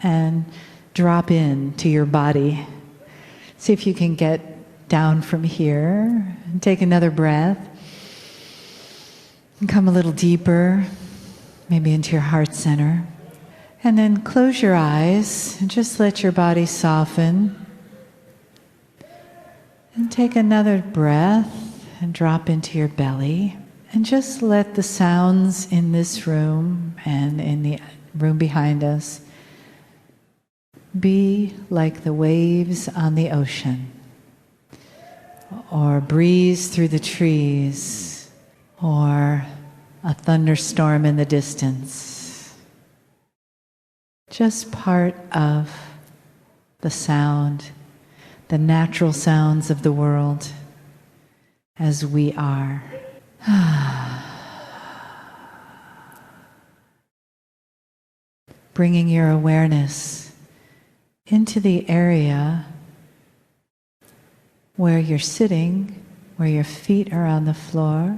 and drop into your body. See if you can get down from here and take another breath and come a little deeper, maybe into your heart center. And then close your eyes and just let your body soften. And take another breath and drop into your belly. And just let the sounds in this room and in the room behind us be like the waves on the ocean, or a breeze through the trees, or a thunderstorm in the distance. Just part of the sound, the natural sounds of the world as we are. Bringing your awareness into the area where you're sitting, where your feet are on the floor,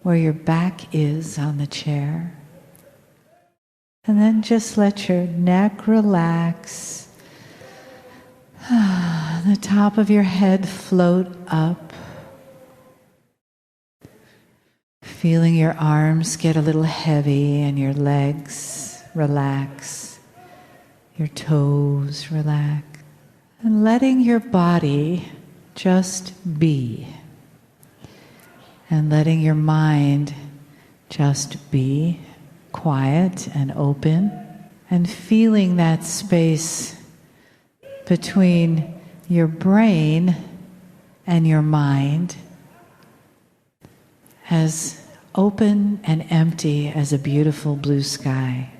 where your back is on the chair. And then just let your neck relax. The top of your head float up. Feeling your arms get a little heavy and your legs relax. Your toes relax. And letting your body just be. And letting your mind just be quiet and open, and feeling that space between your brain and your mind as open and empty as a beautiful blue sky,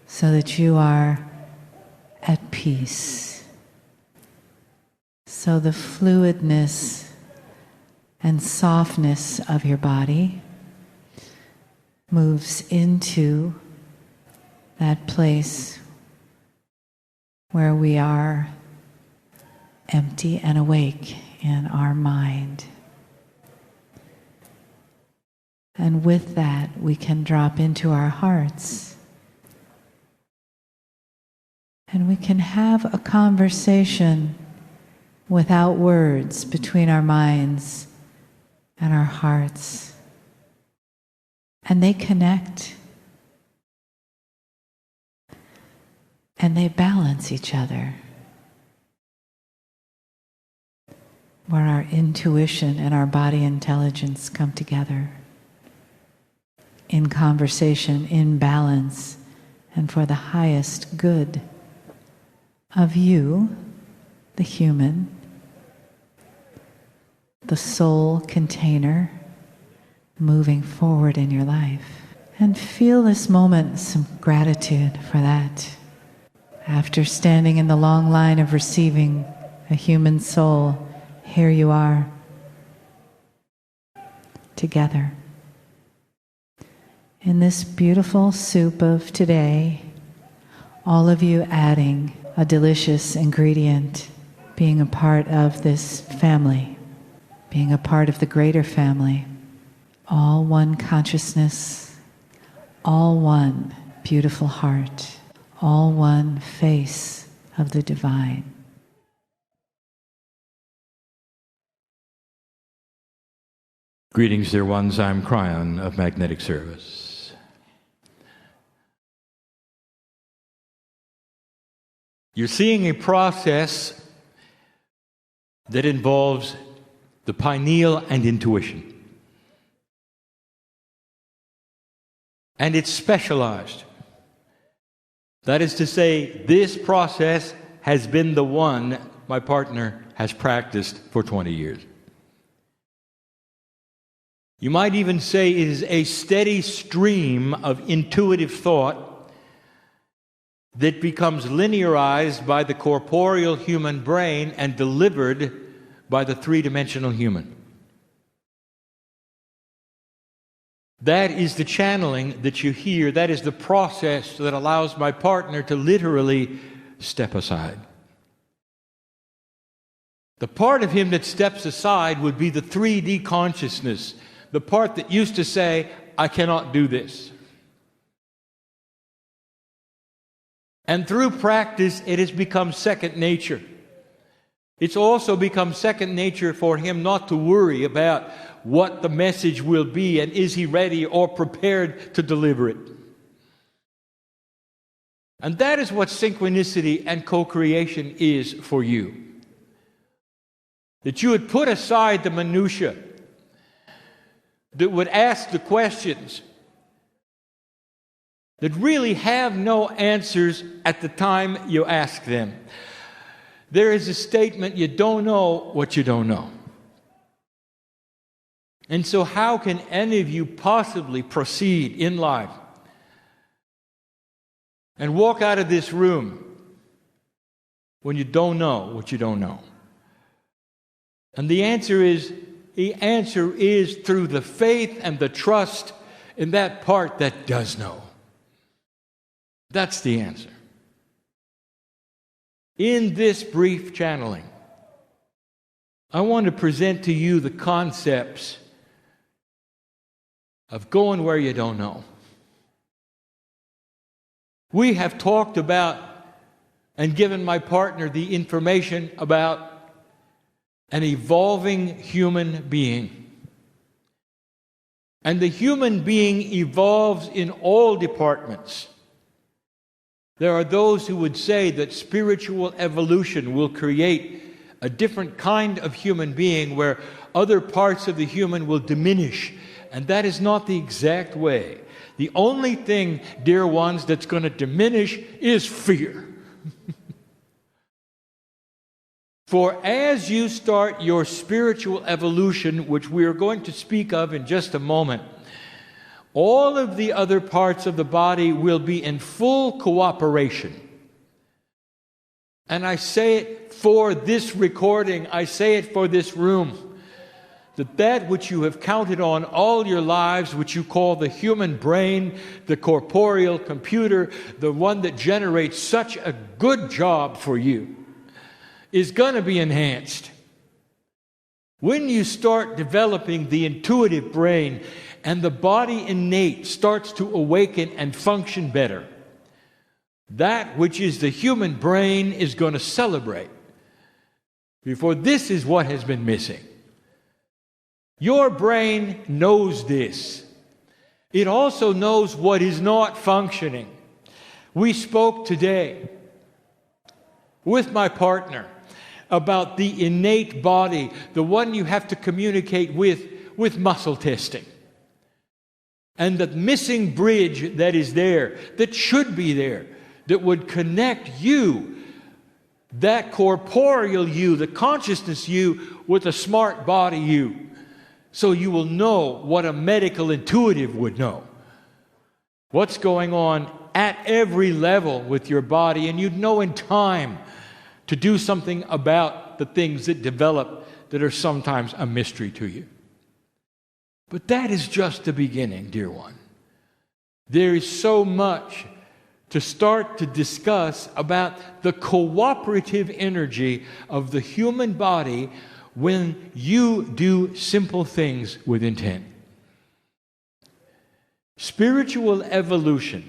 so that you are at peace. So the fluidness and softness of your body moves into that place where we are empty and awake in our mind. And with that, we can drop into our hearts. And we can have a conversation without words between our minds and our hearts. And they connect. And they balance each other. Where our intuition and our body intelligence come together. In conversation, in balance, and for the highest good of you, the human, the soul container, moving forward in your life. And feel this moment some gratitude for that. After standing in the long line of receiving a human soul, here you are, together. In this beautiful soup of today, all of you adding a delicious ingredient, being a part of this family, being a part of the greater family. All one consciousness, all one beautiful heart, all one face of the divine. Greetings, dear ones. I'm Kryon of Magnetic Service. You're seeing a process that involves the pineal and intuition. And it's specialized. That is to say, this process has been the one my partner has practiced for 20 years. You might even say it is a steady stream of intuitive thought that becomes linearized by the corporeal human brain and delivered by the three-dimensional human. That is the channeling that you hear. That is the process that allows my partner to literally step aside. The part of him that steps aside would be the 3D consciousness, the part that used to say, I cannot do this. And through practice, it has become second nature. It's also become second nature for him not to worry about what the message will be and is he ready or prepared to deliver it. And that is what synchronicity and co-creation is for you. That you would put aside the minutiae, that would ask the questions that really have no answers at the time you ask them. There is a statement, you don't know what you don't know. And so how can any of you possibly proceed in life and walk out of this room when you don't know what you don't know? And the answer is through the faith and the trust in that part that does know. That's the answer. In this brief channeling, I want to present to you the concepts of going where you don't know. We have talked about and given my partner the information about an evolving human being. And the human being evolves in all departments. There are those who would say that spiritual evolution will create a different kind of human being where other parts of the human will diminish. And that is not the exact way. The only thing, dear ones, that's going to diminish is fear. For as you start your spiritual evolution, which we are going to speak of in just a moment, all of the other parts of the body will be in full cooperation. And I say it for this recording, I say it for this room, that which you have counted on all your lives, which you call the human brain, the corporeal computer, the one that generates such a good job for you, is going to be enhanced. When you start developing the intuitive brain and the body innate starts to awaken and function better, that which is the human brain is going to celebrate. Before this is what has been missing. Your brain knows this. It also knows what is not functioning. We spoke today with my partner about the innate body, the one you have to communicate with muscle testing. And the missing bridge that is there, that should be there, that would connect you, that corporeal you, the consciousness you, with a smart body you. So you will know what a medical intuitive would know. What's going on at every level with your body, and you'd know in time to do something about the things that develop that are sometimes a mystery to you. But that is just the beginning, dear one. There is so much to start to discuss about the cooperative energy of the human body when you do simple things with intent. Spiritual evolution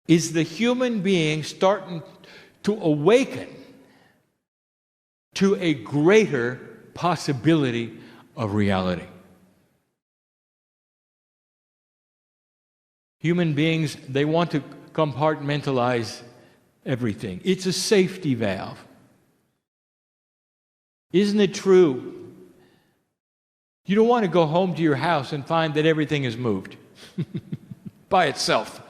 is the human being starting to awaken to a greater possibility of reality. Human beings, they want to compartmentalize everything. It's a safety valve. Isn't it true? You don't want to go home to your house and find that everything is moved by itself.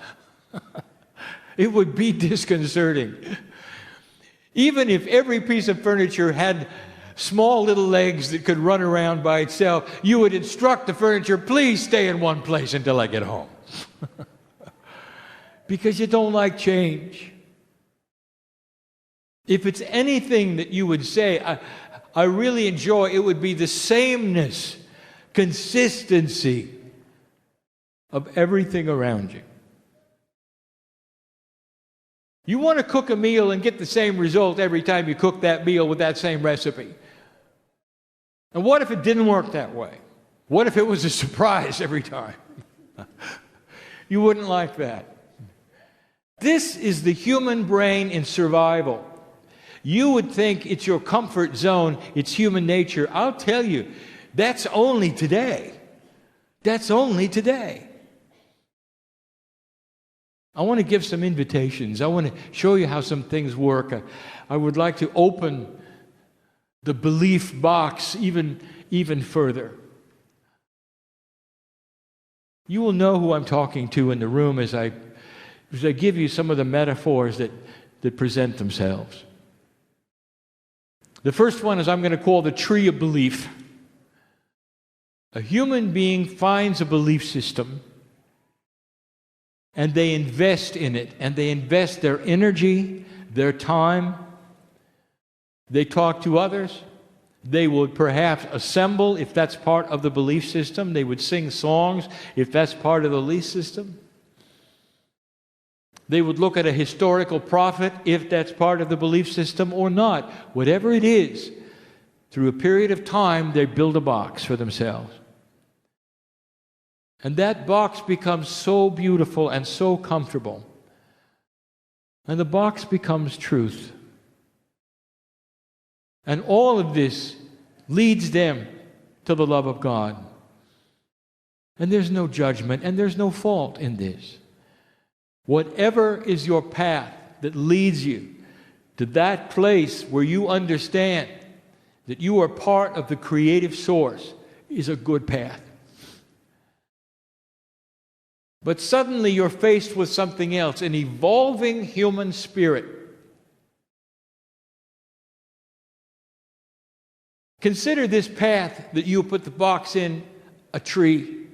It would be disconcerting. Even if every piece of furniture had small little legs that could run around by itself, you would instruct the furniture, please stay in one place until I get home. Because you don't like change. If it's anything that you would say, I really enjoy, it would be the sameness, consistency of everything around you. You want to cook a meal and get the same result every time you cook that meal with that same recipe. And what if it didn't work that way? What if it was a surprise every time? You wouldn't like that. This is the human brain in survival. You would think it's your comfort zone, it's human nature. I'll tell you, that's only today. That's only today. I want to give some invitations. I want to show you how some things work. I would like to open the belief box even further. You will know who I'm talking to in the room as I give you some of the metaphors that present themselves. The first one is I'm going to call the tree of belief. A human being finds a belief system, and they invest in it, and they invest their energy, their time. They talk to others. They would perhaps assemble if that's part of the belief system. They would sing songs if that's part of the belief system. They would look at a historical prophet if that's part of the belief system or not. Whatever it is, through a period of time, they build a box for themselves. And that box becomes so beautiful and so comfortable. And the box becomes truth. And all of this leads them to the love of God. And there's no judgment and there's no fault in this. Whatever is your path that leads you to that place where you understand that you are part of the creative source is a good path. But suddenly you're faced with something else, an evolving human spirit. Consider this path that you put the box in, a tree.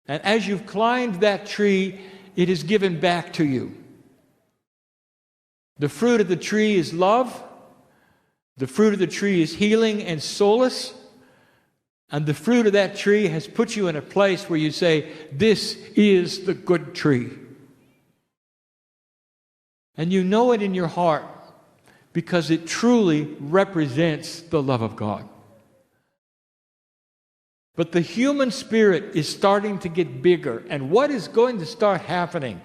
And as you've climbed that tree, it is given back to you. The fruit of the tree is love. The fruit of the tree is healing and solace. And the fruit of that tree has put you in a place where you say, this is the good tree. And you know it in your heart because it truly represents the love of God. But the human spirit is starting to get bigger, and what is going to start happening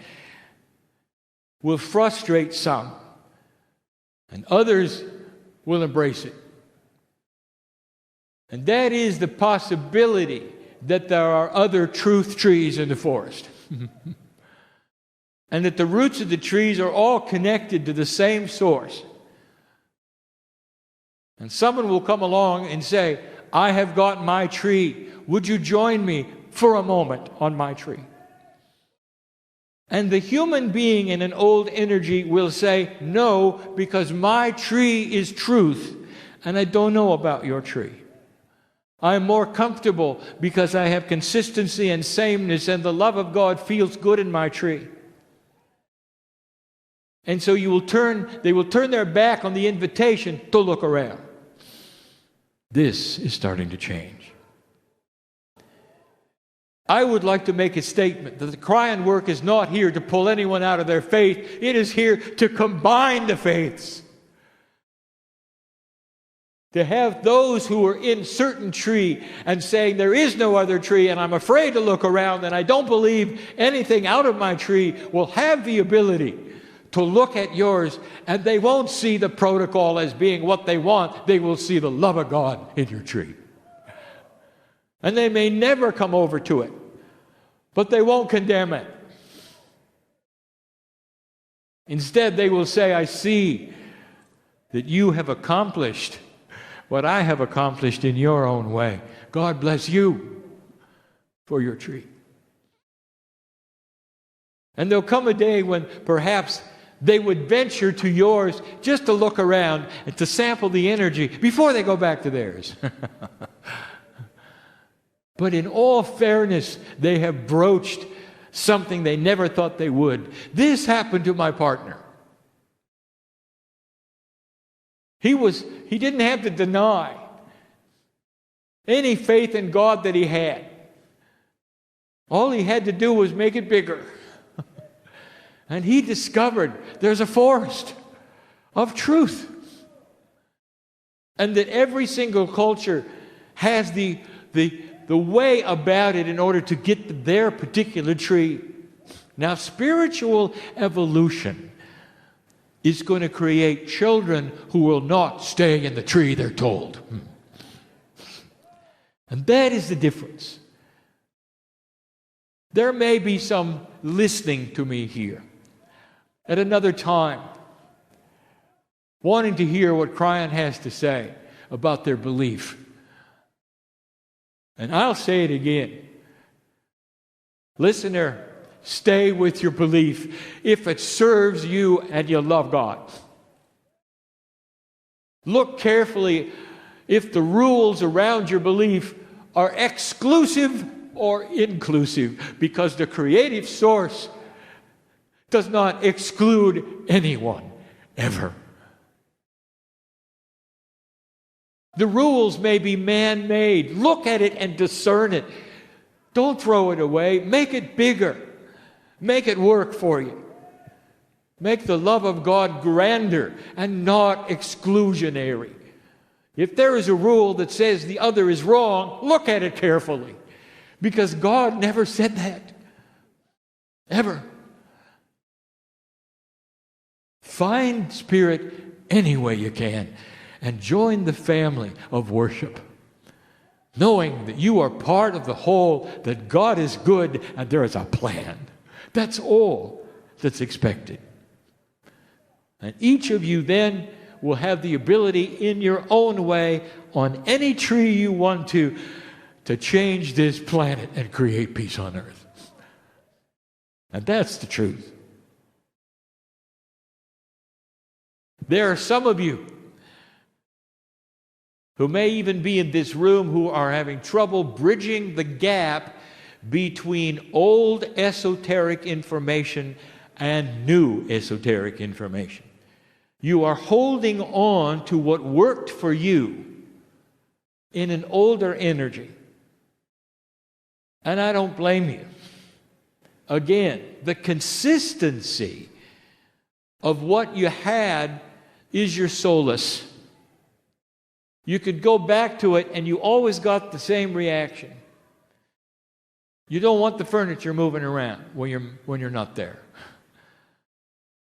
will frustrate some, and others will embrace it. And that is the possibility that there are other truth trees in the forest. And that the roots of the trees are all connected to the same source. And someone will come along and say, I have got my tree. Would you join me for a moment on my tree? And the human being in an old energy will say, no, because my tree is truth, and I don't know about your tree. I'm more comfortable because I have consistency and sameness, and the love of God feels good in my tree. And so they will turn their back on the invitation to look around. This is starting to change. I would like to make a statement that the Kryon work is not here to pull anyone out of their faith. It is here to combine the faiths. To have those who are in certain tree and saying there is no other tree and I'm afraid to look around and I don't believe anything out of my tree will have the ability to look at yours, and they won't see the protocol as being what they want. They will see the love of God in your tree. And they may never come over to it, but they won't condemn it. Instead, they will say, I see that you have accomplished what I have accomplished in your own way. God bless you for your tree. And there'll come a day when perhaps they would venture to yours just to look around and to sample the energy before they go back to theirs. But in all fairness, they have broached something they never thought they would. This happened to my partner. He didn't have to deny any faith in God that he had. All he had to do was make it bigger. And he discovered there's a forest of truth. And that every single culture has the way about it in order to get to their particular tree. Now, spiritual evolution is going to create children who will not stay in the tree they're told. And that is the difference. There may be some listening to me here at another time, wanting to hear what Kryon has to say about their belief. And I'll say it again. Listener, stay with your belief if it serves you and you love God. Look carefully if the rules around your belief are exclusive or inclusive, because the creative source does not exclude anyone, ever. The rules may be man-made. Look at it and discern it. Don't throw it away. Make it bigger. Make it work for you. Make the love of God grander and not exclusionary. If there is a rule that says the other is wrong, look at it carefully. Because God never said that. Ever. Find Spirit any way you can and join the family of worship, knowing that you are part of the whole, that God is good and there is a plan. That's all that's expected. And each of you then will have the ability in your own way, on any tree you want to change this planet and create peace on earth. And that's the truth. There are some of you who may even be in this room who are having trouble bridging the gap between old esoteric information and new esoteric information. You are holding on to what worked for you in an older energy. And I don't blame you. Again, the consistency of what you had is your solace. You could go back to it and you always got the same reaction. You don't want the furniture moving around when you're not there.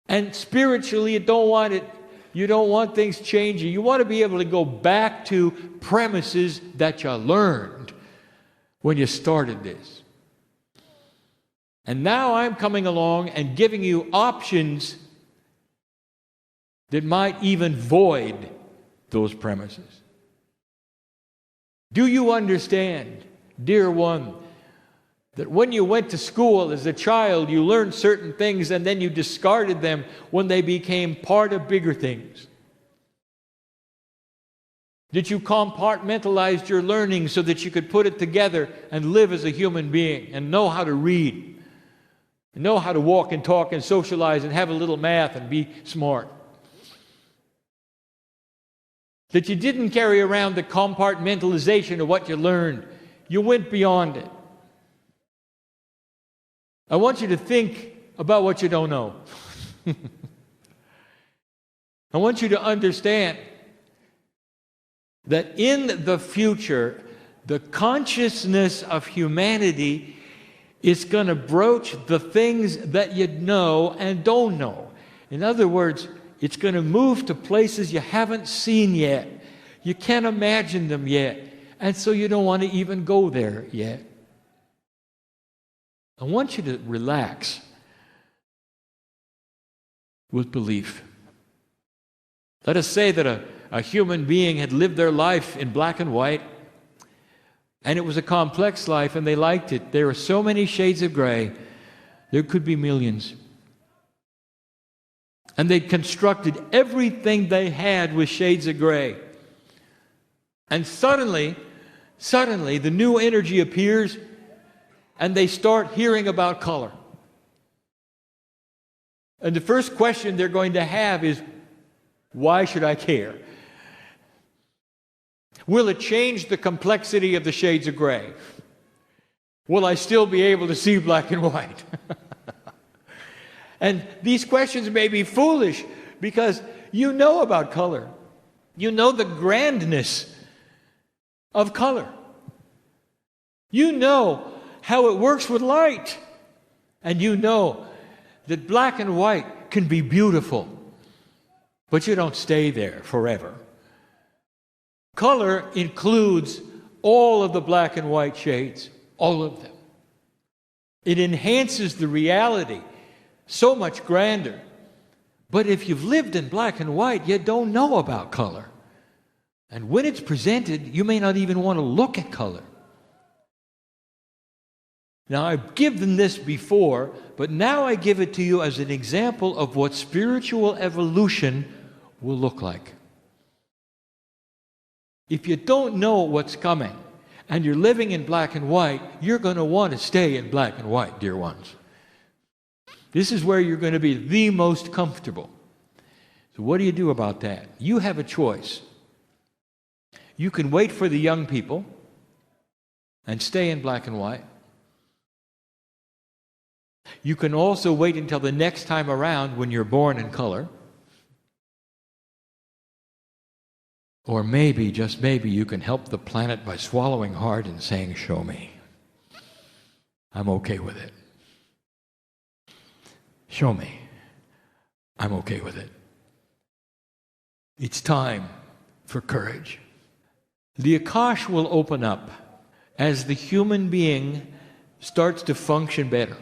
And spiritually, you don't want things changing. You want to be able to go back to premises that you learned when you started this. And now I'm coming along and giving you options that might even void those premises. Do you understand, dear one, that when you went to school as a child, you learned certain things and then you discarded them when they became part of bigger things? That you compartmentalized your learning so that you could put it together and live as a human being and know how to read, and know how to walk and talk and socialize and have a little math and be smart. That you didn't carry around the compartmentalization of what you learned. You went beyond it. I want you to think about what you don't know. I want you to understand that in the future, the consciousness of humanity is going to broach the things that you know and don't know. In other words, it's going to move to places you haven't seen yet. You can't imagine them yet. And so you don't want to even go there yet. I want you to relax with belief. Let us say that a human being had lived their life in black and white, and it was a complex life, and they liked it. There were so many shades of gray. There could be millions. And they constructed everything they had with shades of gray. And suddenly, the new energy appears, and they start hearing about color. And the first question they're going to have is, why should I care? Will it change the complexity of the shades of gray? Will I still be able to see black and white? And these questions may be foolish because you know about color. You know the grandness of color. You know how it works with light And you know that black and white can be beautiful, but you don't stay there forever. Color includes all of the black and white shades, all of them. It enhances the reality so much grander. But if you've lived in black and white, you don't know about color. And when it's presented, you may not even want to look at color. Now, I've given this before, but now I give it to you as an example of what spiritual evolution will look like. If you don't know what's coming, and you're living in black and white, you're going to want to stay in black and white, dear ones. This is where you're going to be the most comfortable. So what do you do about that? You have a choice. You can wait for the young people and stay in black and white. You can also wait until the next time around when you're born in color. Or maybe, just maybe, you can help the planet by swallowing hard and saying, "Show me." I'm okay with it. Show me. I'm okay with it. It's time for courage. The Akash will open up as the human being starts to function better.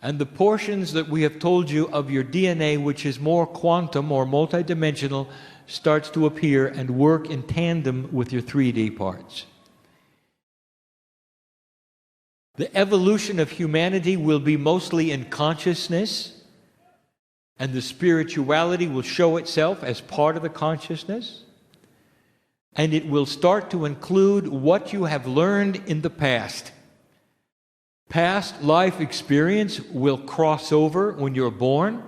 And the portions that we have told you of your DNA, which is more quantum or multidimensional, starts to appear and work in tandem with your 3D parts. The evolution of humanity will be mostly in consciousness, and the spirituality will show itself as part of the consciousness, and it will start to include what you have learned in the past. Past life experience will cross over when you're born.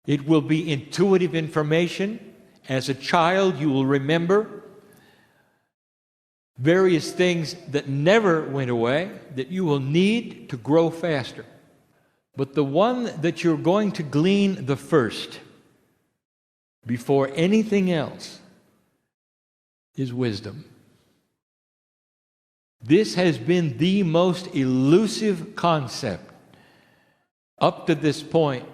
It will be intuitive information. As a child, you will remember various things that never went away that you will need to grow faster. But the one that you're going to glean the first, before anything else, is wisdom. This has been the most elusive concept up to this point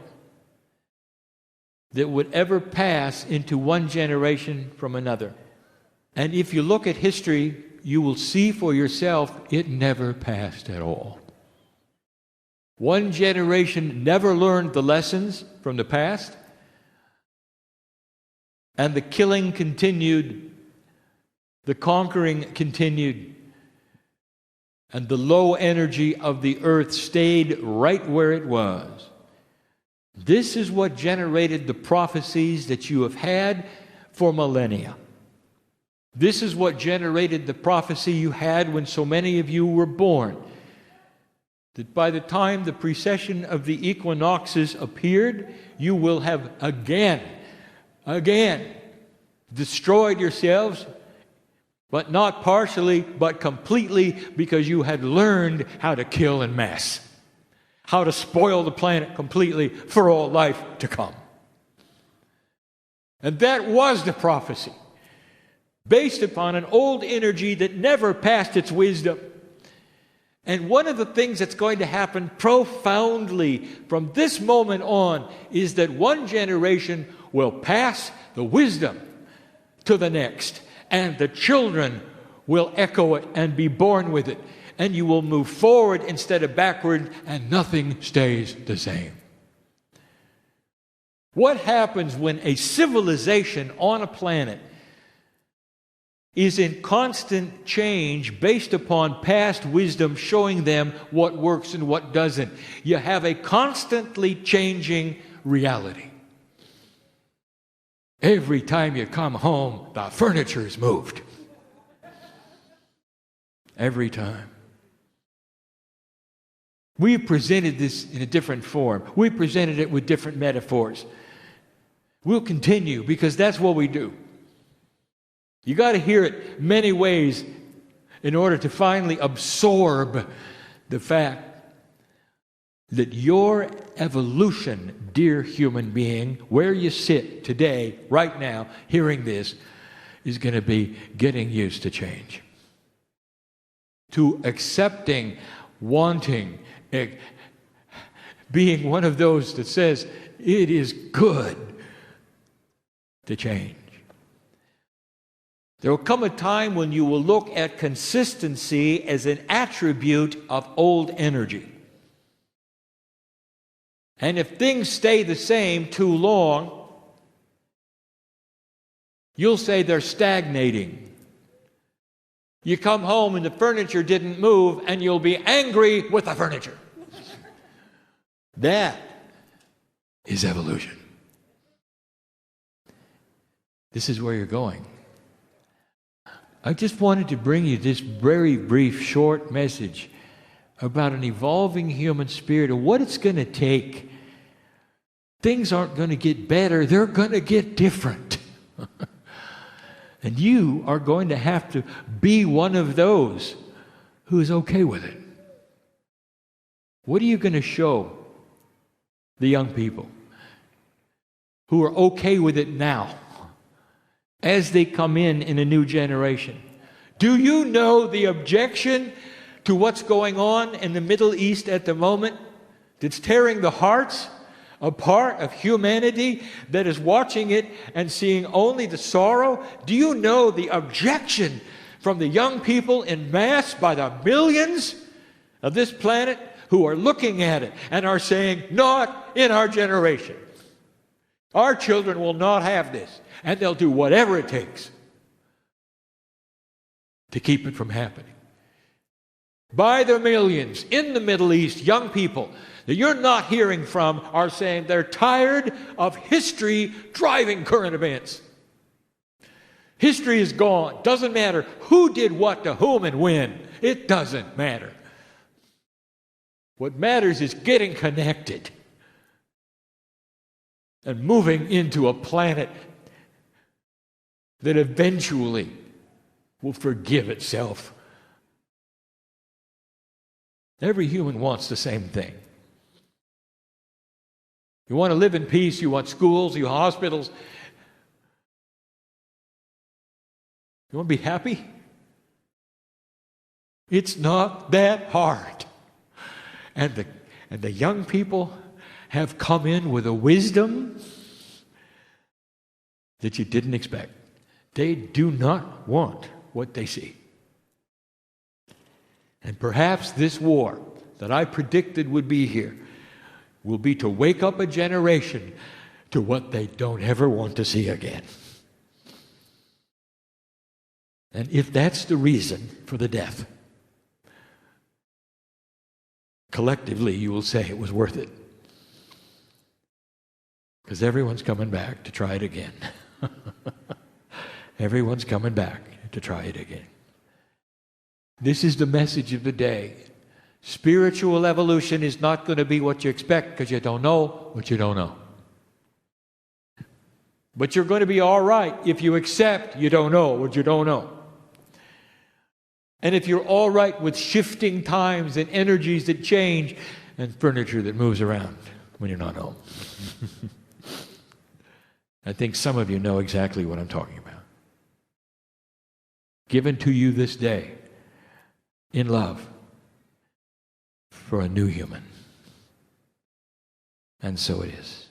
that would ever pass into one generation from another. And if you look at history, you will see for yourself it never passed at all. One generation never learned the lessons from the past, and the killing continued, the conquering continued, and the low energy of the earth stayed right where it was. This is what generated the prophecies that you have had for millennia. This is what generated the prophecy you had when so many of you were born. That by the time the precession of the equinoxes appeared, you will have again destroyed yourselves, but not partially, but completely, because you had learned how to kill en masse, how to spoil the planet completely for all life to come. And that was the prophecy, based upon an old energy that never passed its wisdom. And one of the things that's going to happen profoundly from this moment on is that one generation will pass the wisdom to the next, and the children will echo it and be born with it. And you will move forward instead of backward, and nothing stays the same. What happens when a civilization on a planet is in constant change based upon past wisdom showing them what works and what doesn't? You have a constantly changing reality. Every time you come home, the furniture's moved. Every time. We presented this in a different form. We presented it with different metaphors. We'll continue, because that's what we do. You got to hear it many ways in order to finally absorb the fact that your evolution, dear human being, where you sit today, right now, hearing this, is going to be getting used to change, to accepting wanting, being one of those that says it is good to change. There will come a time when you will look at consistency as an attribute of old energy. And if things stay the same too long, you'll say they're stagnating. You come home and the furniture didn't move, and you'll be angry with the furniture. That is evolution. This is where you're going. I just wanted to bring you this very brief, short message about an evolving human spirit and what it's going to take. Things aren't going to get better, they're going to get different. And you are going to have to be one of those who is okay with it. What are you going to show the young people who are okay with it now as they come in a new generation? Do you know the objection to what's going on in the Middle East at the moment that's tearing the hearts apart of humanity that is watching it and seeing only the sorrow? Do you know the objection from the young people in mass by the millions of this planet who are looking at it and are saying, not in our generation. Our children will not have this, and they'll do whatever it takes to keep it from happening. By the millions in the Middle East, young people that you're not hearing from are saying they're tired of history driving current events. History is gone. Doesn't matter who did what to whom and when. It doesn't matter. What matters is getting connected and moving into a planet that eventually will forgive itself. Every human wants the same thing. You want to live in peace, you want schools, you want hospitals. You want to be happy? It's not that hard. And the young people have come in with a wisdom that you didn't expect. They do not want what they see. And perhaps this war that I predicted would be here will be to wake up a generation to what they don't ever want to see again. And if that's the reason for the death, collectively you will say it was worth it. Because everyone's coming back to try it again. Everyone's coming back to try it again. This is the message of the day. Spiritual evolution is not going to be what you expect because you don't know what you don't know. But you're going to be all right if you accept you don't know what you don't know. And if you're all right with shifting times and energies that change and furniture that moves around when you're not home. I think some of you know exactly what I'm talking about. Given to you this day in love for a new human. And so it is.